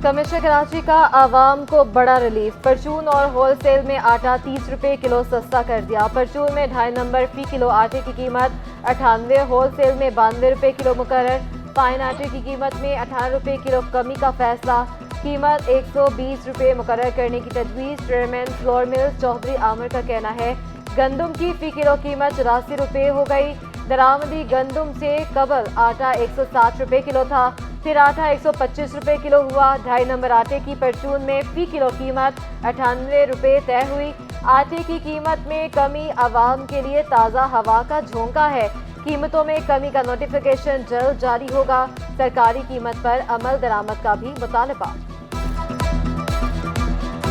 Commissioner Karachi का आवाम को बड़ा रिलीफ। परचून और होलसेल में आटा 30 रुपए किलो सस्ता कर दिया। परचून में 2.5 नंबर फी किलो आटे की कीमत 98, होलसेल में 92 रुपए किलो मुकर्रर। फाइन आटे की कीमत में 18 रुपए किलो कमी का फैसला। कीमत 120 रुपए मुकर्रर करने की तजवीज़। Chairman flour mills Chaudhry Amir का कहना है गंदम की फी किलो कीमत 84 रुपए हो गई। दरामदी गंदम से कबल आटा 160 रुपए किलो था, फिर आटा 125 रुपए किलो हुआ। 2.5 नंबर आटे की परचून में फी किलो कीमत 98 रुपए तय हुई। आटे की कीमत में कमी आवाम के लिए ताज़ा हवा का झोंका है। कीमतों में कमी का नोटिफिकेशन जल्द जारी होगा। सरकारी कीमत पर अमल दरामद का भी मुतालबा।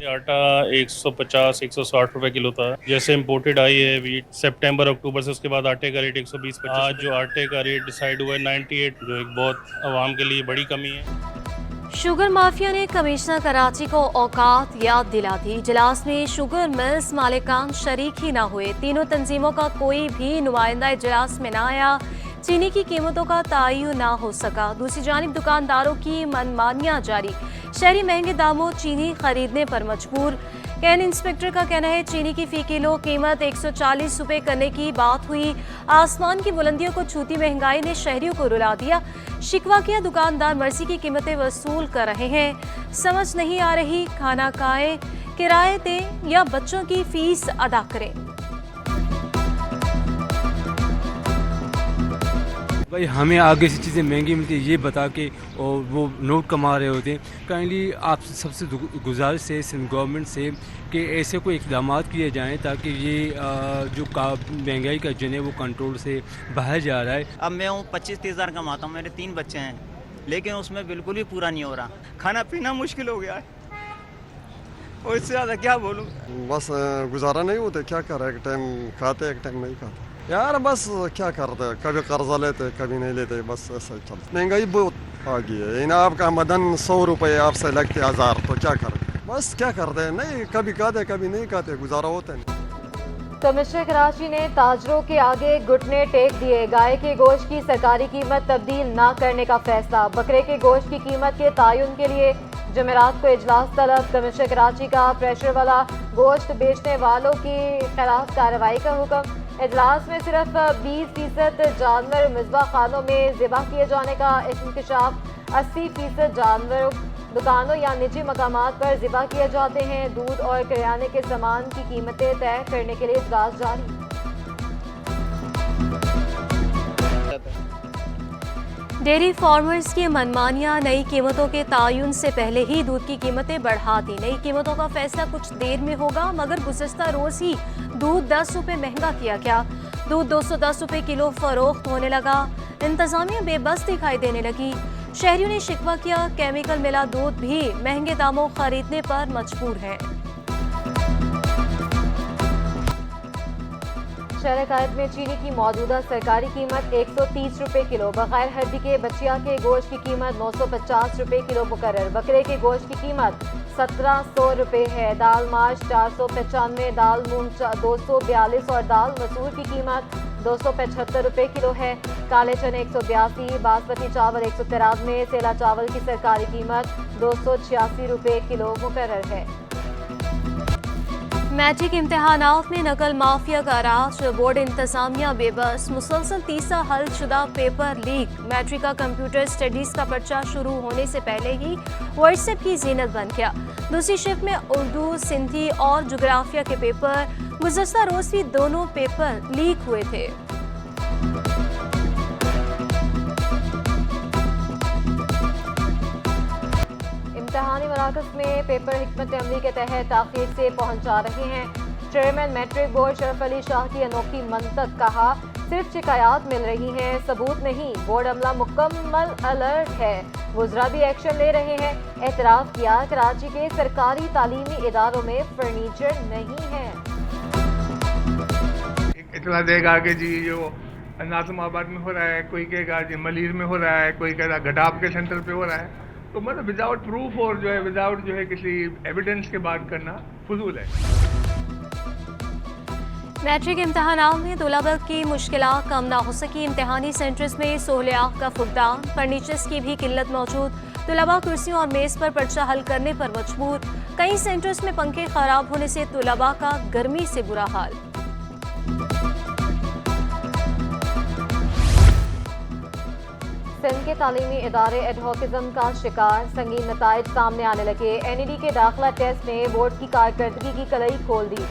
आटा 150-160 रुपए किलो था। जैसे इम्पोर्टेड आई है वीट सितंबर अक्टूबर से, उसके बाद आटे का रेट 120-25। आज जो आटे का रेट डिसाइड हुआ है 98, जो एक बहुत आवाम के लिए बड़ी कमी है। शुगर माफिया ने कमिश्नर कराची को औकात याद दिला दी। इजलास में शुगर मिल्स मालिकान शरीक ही ना हुए। तीनों तंजीमों का कोई भी नुमाइंदा इजलास में ना आया। चीनी की कीमतों का तयन ना हो सका। दूसरी जानिब दुकानदारों की मनमानियां जारी। शहरी महंगे दामों चीनी खरीदने पर मजबूर। कैन इंस्पेक्टर का कहना है चीनी की फी किलो कीमत 140 रुपए करने की बात हुई। आसमान की बुलंदियों को छूती महंगाई ने शहरियों को रुला दिया। शिकवा किया दुकानदार मर्जी की कीमतें वसूल कर रहे हैं। समझ नहीं आ रही खाना खाएं, किराए दें या बच्चों की फीस अदा करें। भाई हमें आगे से चीज़ें महंगी मिलती है ये बता के और वो नोट कमा रहे होते हैं। काइंडली आप सबसे गुजारिश है सिंध गवर्नमेंट से कि ऐसे कोई इक़दाम किए जाएं ताकि ये जो महंगाई का जन है वो कंट्रोल से बाहर जा रहा है। अब मैं हूँ 25-30 हज़ार कमाता हूँ, मेरे 3 बच्चे हैं, लेकिन उसमें बिल्कुल भी पूरा नहीं हो रहा। खाना पीना मुश्किल हो गया है और इससे ज़्यादा क्या बोलूँ। बस गुजारा नहीं होता, क्या कर रहे, एक टाइम खाते एक टाइम नहीं खाते यार। बस क्या करते हैं, कभी कर्जा लेते कभी नहीं लेते, बस ऐसा ही चलता। महंगाई बहुत आ गई है। इन आपका आमदन 100 रुपये आपसे लगते 1000, तो क्या करें, बस क्या करते हैं, नहीं कभी खाते कभी नहीं खाते, गुजारा होता है। कमिश्नर कराची ने ताजरों के आगे घुटने टेक दिए। गाय के गोश्त की सरकारी कीमत तब्दील न करने का फैसला। बकरे के गोश्त की कीमत के तयन के लिए जमेरात को इजलास तलब। कमिश्नर कराची का प्रेशर वाला गोश्त बेचने वालों के खिलाफ कार्रवाई का हुक्म। इजलास में सिर्फ 20% जानवर मिसबा खानों में ज़िबा किए जाने का इंकशाफ। 80% जानवर दुकानों या निजी मकामात पर ज़िबा किए जाते हैं। दूध और किराने के सामान की कीमतें तय करने के लिए इजलास जारी। डेयरी फार्मर्स की मनमानियां नई कीमतों के तयन से पहले ही दूध की कीमतें बढ़ा दी। नई कीमतों का फैसला कुछ देर में होगा, मगर गुज़श्ता रोज ही दूध 10 रुपए महंगा किया गया। दूध 210 रुपए किलो फरोख्त होने लगा। इंतजामिया बेबस दिखाई देने लगी। शहरियों ने शिकवा किया केमिकल मिला दूध भी महंगे दामों खरीदने पर मजबूर है। शहर कायद में चीनी की मौजूदा सरकारी कीमत 130 रुपए किलो। बगैर हड्डी के बचिया के गोश्त की कीमत 950 रुपए किलो मुकर्रर। बकरे के गोश्त की कीमत 1700 रुपए है। दाल माश 495, दाल मूंग 242 और दाल मसूर की कीमत 275 रुपए किलो है। काले चने 182, बासमती चावल 193, सेला चावल की सरकारी कीमत 286 रुपए किलो मुकर्रर है। मैट्रिक इम्तहानात में नकल माफिया का राज। बोर्ड इंतजामिया बेबस। मुसलसल तीसरा हल शुदा पेपर लीक। मैट्रिक का कंप्यूटर स्टडीज का पर्चा शुरू होने से पहले ही व्हाट्सएप की जीनत बन गया। दूसरी शिफ्ट में उर्दू, सिंधी और जोग्राफिया के पेपर। गुज़श्ता रोज भी दोनों पेपर लीक हुए थे। इम्तहानी मराकज़ में पेपर हिकमत अमली के तहत ताख़ीर से पहुँचा रहे हैं। Chairman matric board Sharaf Ali Shah की अनोखी मंतक। कहा सिर्फ शिकायत मिल रही हैं, सबूत नहीं। बोर्ड अमला मुकम्मल अलर्ट है, वुज़रा भी एक्शन ले रहे हैं। एतराफ़ किया कराची के सरकारी तालीमी इदारों में फर्नीचर नहीं है। इतना देगा कि जी जो नाज़िमाबाद में हो रहा है, कोई कहेगा जी मलीर में हो रहा है, कोई कहेगा गडाब के सेंटर पे हो रहा है, तो मतलब विदाउट प्रूफ और जो है विदाउट जो है किसी एविडेंस के बात करना फजूल है। मैट्रिक इम्तहानात में तुलबा की मुश्किलात कम ना हो सकी। इम्तहानी सेंटर्स में सहूलियात का फुकदान। फर्नीचर्स की भी किल्लत मौजूद। तुलबा कुर्सियों और मेज पर पर्चा हल करने पर मजबूर। कई सेंटर्स में पंखे खराब होने से तुलबा का गर्मी से बुरा हाल। सिंध के तालीमी इदारे एडहोकिज्म का शिकार, संगीन नताइज सामने आने लगे। NED के दाखिला टेस्ट ने बोर्ड की कारकर्दगी की कलई खोल दी।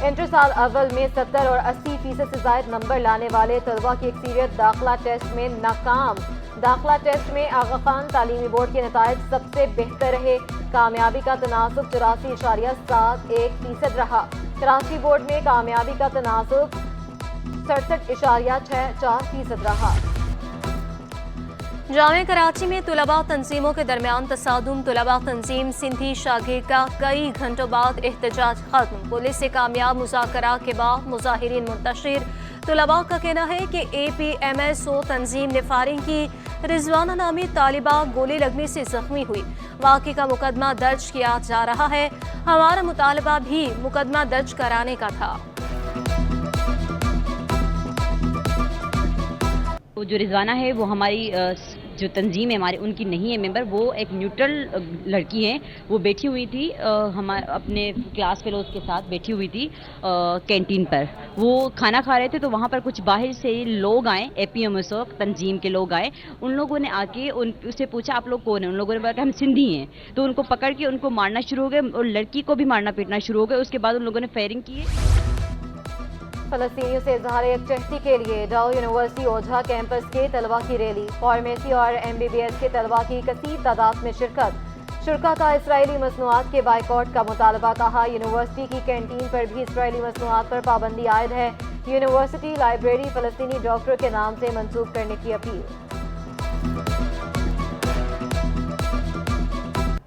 इंटर साल अव्वल में 70 और 80% से ज़ायद नंबर लाने वाले तलबा की अक्सरियत दाखिला टेस्ट में नाकाम। दाखिला टेस्ट में आगा खान तालीमी बोर्ड के नताइज सबसे बेहतर रहे। कामयाबी का तनासुब 84.71% रहा। कराची बोर्ड में कामयाबी का तनासुब 67.64% रहा। जामे कराची में तुलबा तंजीमों के दरमियान तसादुम। तुलबा तंजीम सिंधी शागिर का कई घंटों बाद एहतजाज खत्म। पुलिस से कामयाब मुज़ाकरा के बाद मुजाहिरीन मुंतशिर। तुलबा का कहना है कि APMSO तंजीम ने फायरिंग की। रिजवाना नामी तालिबा गोली लगने से जख्मी हुई। वाक़े का मुकदमा दर्ज किया जा रहा है। हमारा मुतालबा भी मुकदमा दर्ज कराने का था। जो रिजवाना है वो हमारी जो तंजीम है हमारी उनकी नहीं है मेंबर, वो एक न्यूट्रल लड़की है। वो बैठी हुई थी हमारे अपने क्लास फेलोज के साथ बैठी हुई थी कैंटीन पर। वो खाना खा रहे थे तो वहाँ पर कुछ बाहर से लोग आए, APMSO तंजीम के लोग आए। उन लोगों ने आके उससे पूछा आप लोग कौन है। उन लोगों ने बताया हम सिंधी हैं। तो उनको पकड़ के उनको मारना शुरू हो गए और लड़की को भी मारना पीटना शुरू हो गए। उसके बाद उन लोगों ने फायरिंग की। फलस्तीनियों से इजहार यकजहती के लिए डाउ यूनिवर्सिटी ओझा कैंपस के तलबा की रैली। फार्मेसी और MBBS के तलबा की कसीर तादाद में शिरकत। शुरा का इसराइली मसनूआत के बाइकआउट का मुतालबा। कहा यूनिवर्सिटी की कैंटीन पर भी इसराइली मसनूआत पर पाबंदी आयद है। यूनिवर्सिटी लाइब्रेरी फलस्तीनी डॉक्टर के नाम से मंसूब करने की अपील।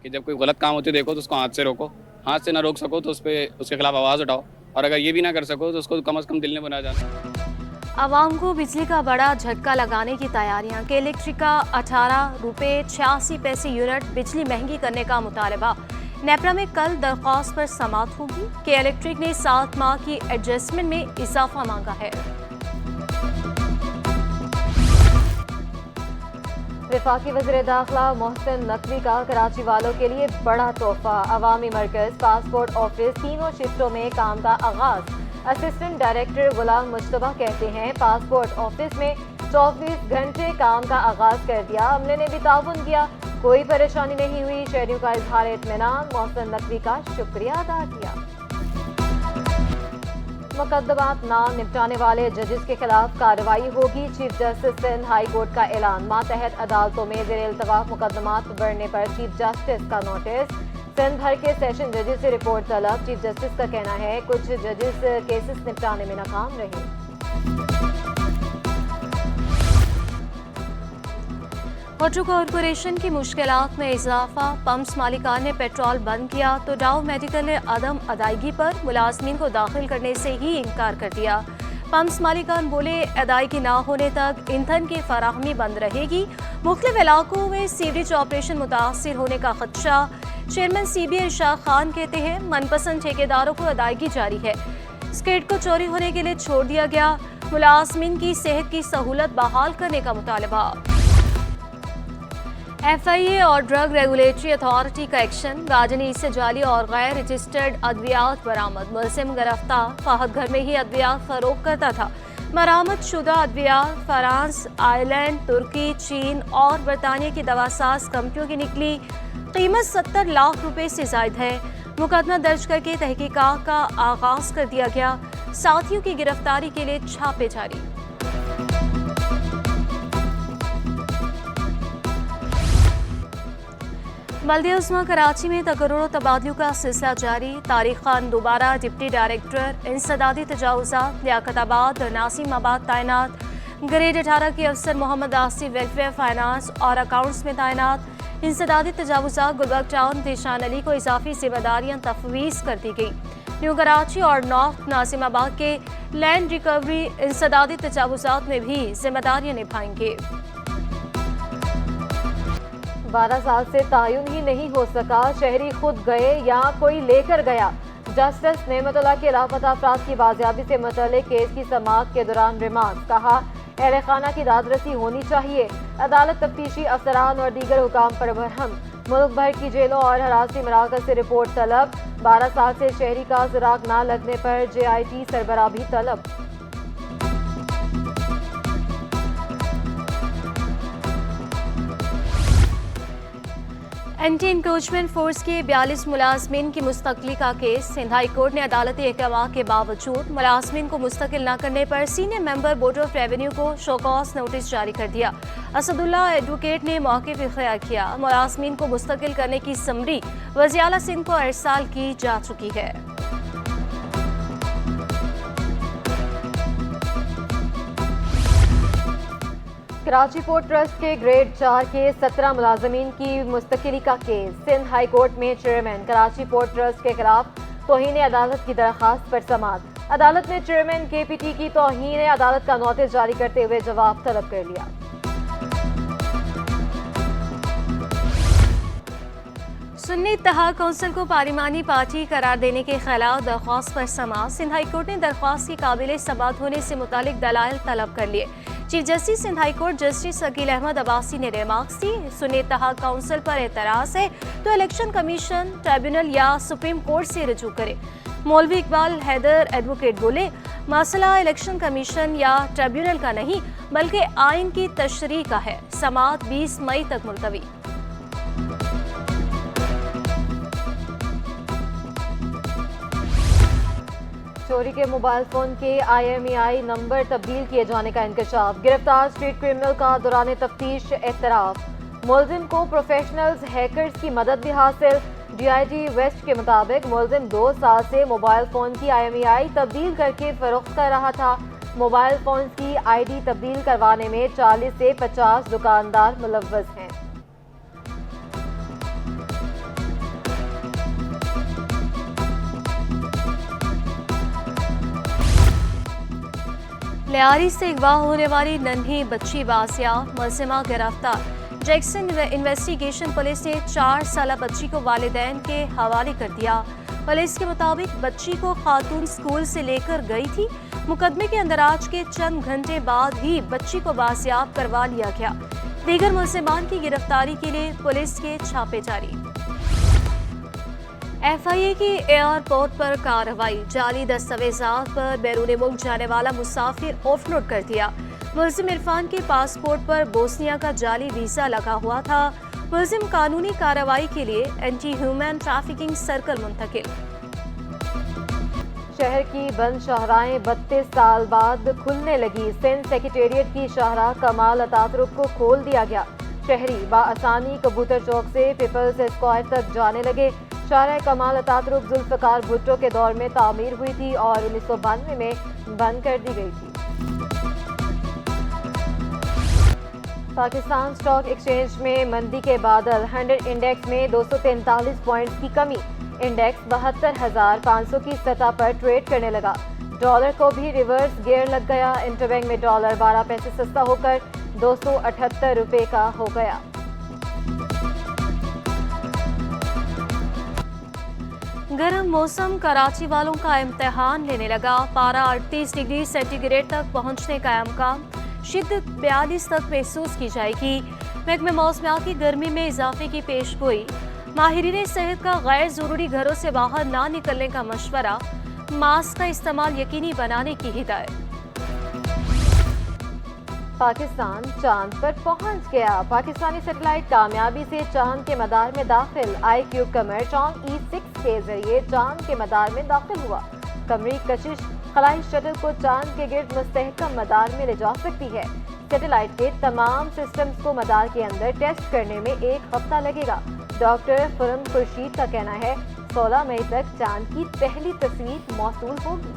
कि जब कोई गलत काम होते देखो तो उसको हाथ से रोको, हाथ से ना रोक सको तो उसके खिलाफ आवाज़ उठाओ, और अगर ये भी ना कर सको तो उसको कम से कम दिल में बना जाना। आवाम को बिजली का बड़ा झटका लगाने की तैयारियां। के इलेक्ट्रिक का 18 रुपये 86 पैसे यूनिट बिजली महंगी करने का मुतालबा। नेपरा में कल दरख्वास्त पर समाअत होगी। के इलेक्ट्रिक ने 7 माह की एडजस्टमेंट में इजाफा मांगा है। वफाकी वज़ीर दाखिला मोहसिन नकवी का कराची वालों के लिए बड़ा तोहफा। अवामी मरकज़ पासपोर्ट ऑफिस तीनों शिफ्टों में काम का आगाज। असिस्टेंट डायरेक्टर गुलाम मुश्तबा कहते हैं पासपोर्ट ऑफिस में 24 घंटे काम का आगाज कर दिया। अमले ने भी ताउन किया, कोई परेशानी नहीं हुई। शहरियों का इजहार इत्मीनान। मोहसिन नकवी का शुक्रिया अदा किया। मुकदमात ना निपटाने वाले जजेस के खिलाफ कार्रवाई होगी। Chief justice Sindh high court का ऐलान। मातहत अदालतों में ज़ेर इल्तवाफ़ मुकदमात बढ़ने पर चीफ जस्टिस का नोटिस। सिंध भर के सेशन जजेस से रिपोर्ट तलब। चीफ जस्टिस का कहना है कुछ जजेस केसेस निपटाने में नाकाम रहे। वाटर कॉरपोरेशन की मुश्किलात में इजाफा। पंप्स मालिकान ने पेट्रोल बंद किया तो डाउ मेडिकल ने अदम अदायगी पर मुलाजमीन को दाखिल करने से ही इनकार कर दिया। पंप्स मालिकान बोले अदायगी ना होने तक ईंधन की फराहमी बंद रहेगी। मुख्तलिफ इलाकों में सीवरेज ऑपरेशन मुतासिर होने का खदशा। चेयरमैन CBA इरशाद खान कहते हैं मनपसंद ठेकेदारों को अदायगी जारी है। स्केट को चोरी होने के लिए छोड़ दिया गया। मुलाजमीन की सेहत की सहूलत बहाल करने का मुतालबा। FIA और ड्रग रेगुलेटरी अथॉरिटी का एक्शन। राजनी से जाली और गैर रजिस्टर्ड अद्वियात बरामद। मुलजिम गिरफ्तार। फाहद घर में ही अद्वियात फरोख्त करता था। बरामद शुदा अद्वियात फ्रांस, आयरलैंड, तुर्की, चीन और बरतानिया की दवासाज कंपनियों की निकली। कीमत 70 लाख रुपए से जायद है। मुकदमा दर्ज करके तहकीकात का आगाज कर दिया गया। साथियों की गिरफ्तारी के लिए छापे जारी। बल्दिया उस्मा कराची में तकर्रुर तबादलों का सिलसिला जारी। तारिक खान दोबारा डिप्टी डायरेक्टर इंसदादी तजावुज़ात लियाकताबाद और नासिमाबाद तैनात। ग्रेड 18 के अफसर मोहम्मद आसिफ वेलफेयर फाइनेंस और अकाउंट्स में तैनात। इंसदादी तजावुज़ात गुलबर्ग टाउन दिशान अली को इजाफी जिम्मेदारियां तफवीज़ कर दी गई। न्यू कराची और नॉर्थ नासिमाबाद के लैंड रिकवरी इंसदादी तजावुज़ात में भी जिम्मेदारियां निभाएंगे। 12 साल से तायुन ही नहीं हो सका, शहरी खुद गए या कोई लेकर गया। जस्टिस नेमतुल्लाह के लापता अफराद की बाजियाबी से मुतल्लिक केस की समाअत के दौरान रिमांड। कहा अहल खाना की दादरसी होनी चाहिए। अदालत तफ्तीशी अफसरान और दीगर हुकाम पर बरहम। मुल्क भर की जेलों और हरासी मराकज से रिपोर्ट तलब। 12 साल से शहरी का सुराग न लगने पर JIT सरबराह भी तलब। एंटी इंक्रोचमेंट फोर्स के 42 मुलाजमीन की मुस्तकली का केस। सिंध हाई कोर्ट ने अदालती अहकाम के बावजूद मुलाजमीन को मुस्तकिल न करने पर senior member board of revenue को शोकॉज नोटिस जारी कर दिया। असदुल्ला एडवोकेट ने मौके पर इख्तियार किया। मुलाजमीन को मुस्तकिल करने की समरी वज़ीर आला सिंध को अरसाल की जा चुकी है। कराची पोर्ट ट्रस्ट के ग्रेड 4 के 17 मुलाजमीन की मुस्तकिली का केस। सिंध हाई कोर्ट में चेयरमैन कराची पोर्ट ट्रस्ट के खिलाफ तौहीन अदालत की दरख्वास्त पर समाअत। अदालत ने चेयरमैन KPT की तौहीन अदालत का नोटिस जारी करते हुए जवाब तलब कर लिया। सुन्नी इत्तेहाद कौंसिल को पार्लिमानी पार्टी करार देने के खिलाफ दरख्वास्त पर समाअत। सिंध हाई कोर्ट ने दरख्वास्त की काबिल समाअत होने से मुतालिक दलाइल तलब कर लिए। Chief justice Sindh high court justice Aqeel Ahmed Abbasi ने रिमार्क्स दी। सुन्नी इत्तेहाद काउंसिल पर एतराज है तो इलेक्शन कमीशन, ट्रिब्यूनल या सुप्रीम कोर्ट से रजू करे। मौलवी इकबाल हैदर एडवोकेट बोले, मसला इलेक्शन कमीशन या ट्रिब्यूनल का नहीं बल्कि आइन की तशरीह का है। समाअत 20 मई तक मुलतवी। चोरी के मोबाइल फोन के IMEI नंबर तब्दील किए जाने का इंकशाफ। गिरफ्तार स्ट्रीट क्रिमिनल का दौरान तफ्तीश एतराफ। मुलजिम को प्रोफेशनल्स हैकर्स की मदद भी हासिल। DIG वेस्ट के मुताबिक मुलजिम 2 साल से मोबाइल फोन की IMEI तब्दील करके फरोख्त कर रहा था। मोबाइल फोन की ID तब्दील करवाने में 40 से 50 दुकानदार मुलव्वस हैं। लियारी से अगवा होने वाली नन्ही बच्ची बासिया मुलजिमा गिरफ्तार। जैक्सन इन्वेस्टिगेशन पुलिस ने 4 साला बच्ची को वालिदैन के हवाले कर दिया। पुलिस के मुताबिक बच्ची को खातून स्कूल से लेकर गई थी। मुकदमे के अंदराज के चंद घंटे बाद ही बच्ची को बासियाब करवा लिया गया। दीगर मुलजिमान की गिरफ्तारी के लिए पुलिस के छापे जारी। FIA की एयरपोर्ट पर कार्रवाई। जाली दस्तावेजात पर बैरून मुल्क जाने वाला मुसाफिर ऑफलोड कर दिया। मुलजिम इरफान के पासपोर्ट पर बोस्निया का जाली वीजा लगा हुआ था। मुलजिम कानूनी कार्रवाई के लिए एंटी ह्यूमन ट्रैफिकिंग सर्कल मुंतकिल। शहर की बंद शाहराएं 32 साल बाद खुलने लगी। सिंध सेक्रेटेरिएट की शाहराह कमाल अतातुर्क को खोल दिया गया। शहरी बाआसानी कबूतर चौक से पीपल्स स्क्वायर तक जाने लगे। शाहराह कमाल अतातुर्क जुल्फकार भुट्टो के दौर में तामीर हुई थी और 1992 में बंद कर दी गई थी। पाकिस्तान स्टॉक एक्सचेंज में मंदी के बादल। 100 इंडेक्स में 243 पॉइंट्स की कमी। इंडेक्स 72,500 की सतह पर ट्रेड करने लगा। डॉलर को भी रिवर्स गियर लग गया। इंटरबैंक में डॉलर 12 पैसे सस्ता होकर 278 रुपए का हो गया। गर्म मौसम कराची वालों का इम्तिहान लेने लगा। पारा 38 डिग्री सेंटीग्रेड तक पहुंचने का इम्कान। शिद्दत 42 तक महसूस की जाएगी। महकमे मौसमियात की गर्मी में इजाफे की पेशगोई। माहिरीन सेहत का गैर ज़रूरी घरों से बाहर ना निकलने का मशवरा। मास्क का इस्तेमाल यकीनी बनाने की हिदायत। पाकिस्तान चांद पर पहुंच गया। पाकिस्तानी सैटेलाइट कामयाबी से चांद के मदार में दाखिल। iCube कमर चांद E6 के जरिए चांद के मदार में दाखिल हुआ। कमरी कशिश खलाई शटल को चांद के गिर्द मुस्तहकम मदार में ले जा सकती है। सैटेलाइट के तमाम सिस्टम्स को मदार के अंदर टेस्ट करने में 1 हफ्ता लगेगा। डॉक्टर खुरम खुर्शीद का कहना है 16 मई तक चांद की पहली तस्वीर मौसूल होगी।